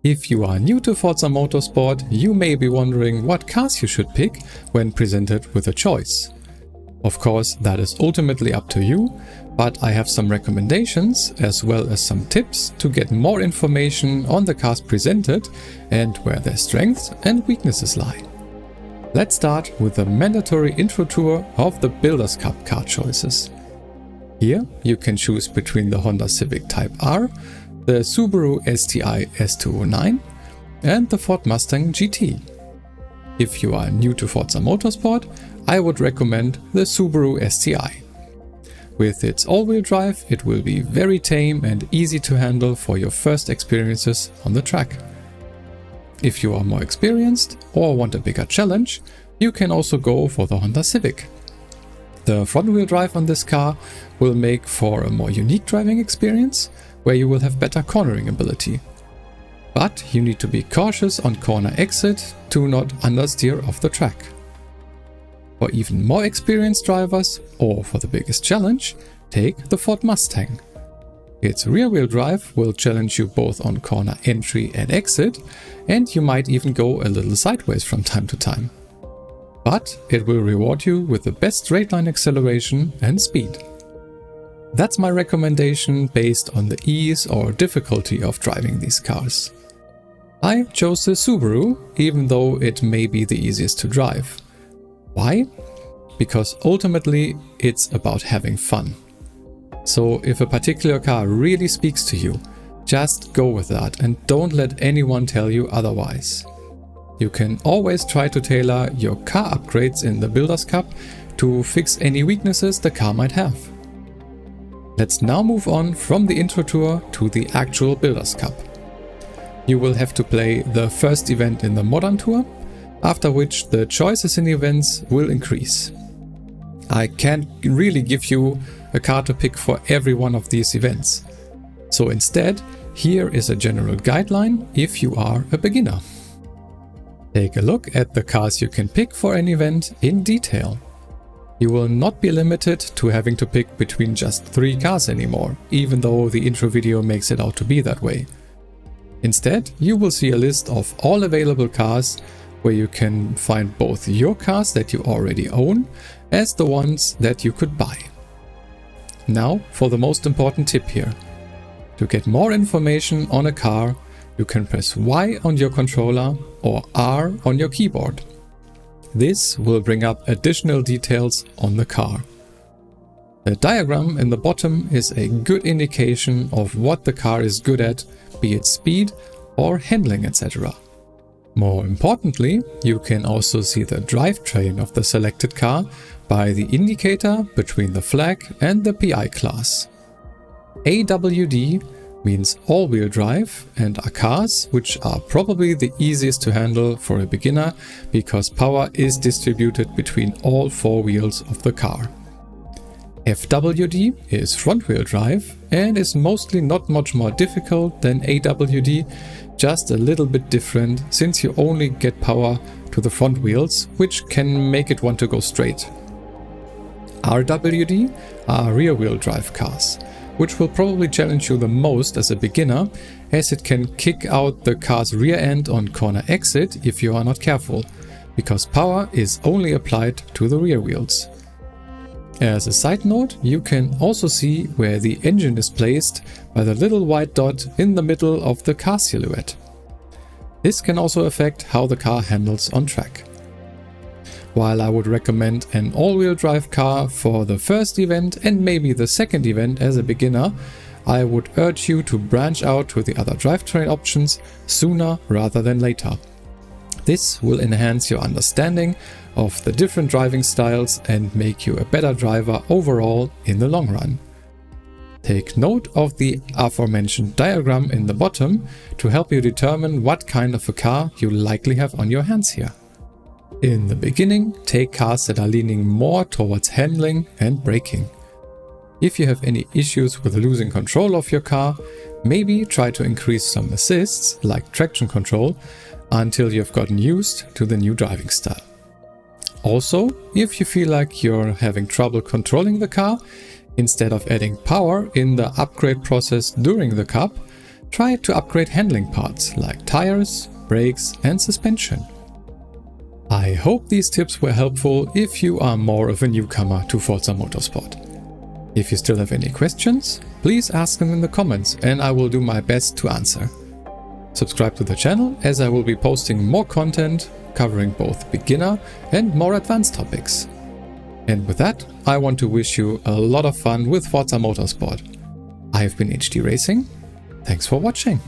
If you are new to Forza Motorsport, you may be wondering what cars you should pick when presented with a choice. Of course, that is ultimately up to you, but I have some recommendations as well as some tips to get more information on the cars presented and where their strengths and weaknesses lie. Let's start with a mandatory intro tour of the Builders Cup car choices. Here you can choose between the Honda Civic Type R, the Subaru STI S209 and the Ford Mustang GT. If you are new to Forza Motorsport, I would recommend the Subaru STI. With its all-wheel drive, it will be very tame and easy to handle for your first experiences on the track. If you are more experienced or want a bigger challenge, you can also go for the Honda Civic. The front-wheel drive on this car will make for a more unique driving experience, where you will have better cornering ability. But you need to be cautious on corner exit to not understeer off the track. For even more experienced drivers, or for the biggest challenge, take the Ford Mustang. Its rear-wheel drive will challenge you both on corner entry and exit, and you might even go a little sideways from time to time. But it will reward you with the best straight-line acceleration and speed. That's my recommendation based on the ease or difficulty of driving these cars. I chose the Subaru, even though it may be the easiest to drive. Why? Because ultimately it's about having fun. So if a particular car really speaks to you, just go with that and don't let anyone tell you otherwise. You can always try to tailor your car upgrades in the Builders Cup to fix any weaknesses the car might have. Let's now move on from the intro tour to the actual Builders Cup. You will have to play the first event in the Modern Tour, after which the choices in events will increase. I can't really give you a car to pick for every one of these events. So instead, here is a general guideline if you are a beginner. Take a look at the cars you can pick for an event in detail. You will not be limited to having to pick between just 3 cars anymore, even though the intro video makes it out to be that way. Instead, you will see a list of all available cars where you can find both your cars that you already own as the ones that you could buy. Now for the most important tip here. To get more information on a car, you can press Y on your controller or R on your keyboard. This will bring up additional details on the car. The diagram in the bottom is a good indication of what the car is good at, be it speed or handling, etc. More importantly, you can also see the drivetrain of the selected car by the indicator between the flag and the PI class. AWD means all-wheel drive and are cars which are probably the easiest to handle for a beginner because power is distributed between all 4 wheels of the car. FWD is front-wheel drive and is mostly not much more difficult than AWD, just a little bit different since you only get power to the front wheels, which can make it want to go straight. RWD are rear-wheel drive cars, which will probably challenge you the most as a beginner, as it can kick out the car's rear end on corner exit if you are not careful, because power is only applied to the rear wheels. As a side note, you can also see where the engine is placed by the little white dot in the middle of the car silhouette. This can also affect how the car handles on track. While I would recommend an all-wheel drive car for the first event and maybe the second event as a beginner, I would urge you to branch out to the other drivetrain options sooner rather than later. This will enhance your understanding of the different driving styles and make you a better driver overall in the long run. Take note of the aforementioned diagram in the bottom to help you determine what kind of a car you likely have on your hands here. In the beginning, take cars that are leaning more towards handling and braking. If you have any issues with losing control of your car, maybe try to increase some assists, like traction control, until you've gotten used to the new driving style. Also, if you feel like you're having trouble controlling the car, instead of adding power in the upgrade process during the cup, Try to upgrade handling parts like tires, brakes and suspension. I hope these tips were helpful if you are more of a newcomer to Forza Motorsport. If you still have any questions, please ask them in the comments and I will do my best to answer. Subscribe to the channel as I will be posting more content covering both beginner and more advanced topics. And with that, I want to wish you a lot of fun with Forza Motorsport. I have been HDeeRacing. Thanks for watching.